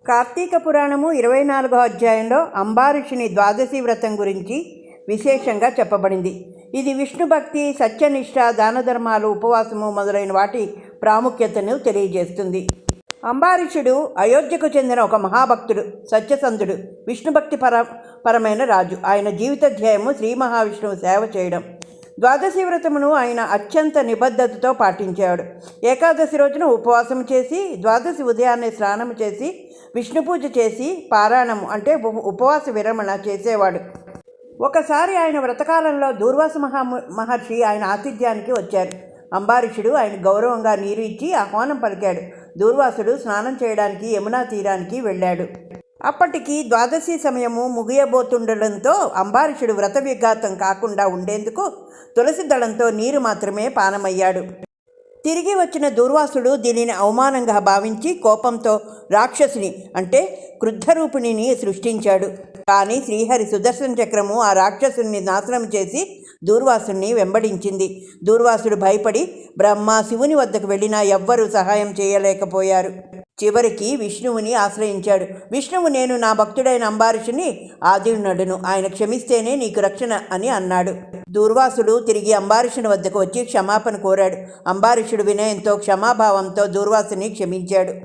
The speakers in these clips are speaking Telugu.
కార్తీక పురాణము 24వ అధ్యాయంలో అంబారీషుని ద్వాదశి వ్రతం గురించి విశేషంగా చెప్పబడింది. ఇది విష్ణు భక్తి, సత్యనిష్ట, దాన ధర్మాలు, ఉపవాసము మొదలైన వాటి ప్రాముఖ్యతను తెలియజేస్తుంది. అంబారీషుడు అయోధ్యకు చెందిన ఒక మహాభక్తుడు, సత్యసంధుడు, విష్ణుభక్తి పరమైన రాజు. ఆయన జీవిత ధ్యేయము శ్రీ మహావిష్ణువు సేవ చేయడం. ద్వాదశి వ్రతమును ఆయన అత్యంత నిబద్ధతతో పాటించాడు. ఏకాదశి రోజున ఉపవాసం చేసి, ద్వాదశి ఉదయాన్నే స్నానం చేసి, విష్ణు పూజ చేసి, పారాయణము అంటే ఉపవాస విరమణ చేసేవాడు. ఒకసారి ఆయన వ్రతకాలంలో దూర్వాస మహర్షి ఆయన ఆతిథ్యానికి వచ్చారు. అంబారీషుడు ఆయన గౌరవంగా నీరు ఇచ్చి ఆహ్వానం పలికాడు. దూర్వాసుడు స్నానం చేయడానికి యమునా తీరానికి వెళ్ళాడు. అప్పటికి ద్వాదశి సమయము ముగియబోతుండడంతో అంబారీషుడు వ్రత విఘాతం కాకుండా ఉండేందుకు తులసి దళంతో నీరు మాత్రమే పానమయ్యాడు. తిరిగి వచ్చిన దూర్వాసుడు దీనిని అవమానంగా భావించి కోపంతో రాక్షసుని అంటే క్రుద్ధరూపిణిని సృష్టించాడు. కానీ శ్రీహరి సుదర్శన చక్రము ఆ రాక్షసుని నాశనం చేసి దూర్వాసుని వెంబడించింది. దూర్వాసుడు భయపడి బ్రహ్మ, శివుని వద్దకు వెళ్ళినా ఎవ్వరూ సహాయం చేయలేకపోయారు. చివరికి విష్ణువుని ఆశ్రయించాడు. విష్ణువు, నేను నా భక్తుడైన అంబారీషుని ఆదినుడను, ఆయన క్షమిస్తేనే నీకు రక్షణ అని అన్నాడు. దూర్వాసుడు తిరిగి అంబారీషుని వద్దకు వచ్చి క్షమాపణ కోరాడు. అంబారీషుడు వినయంతో, క్షమాభావంతో దూర్వాసుని క్షమించాడు.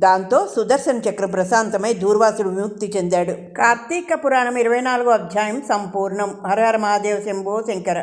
దాంతో సుదర్శన చక్రం ప్రశాంతమై దూర్వాసుడు విముక్తి చెందాడు. కార్తీక పురాణం 24వ అధ్యాయం సంపూర్ణం. హర హర మహాదేవ శంభో శంకర.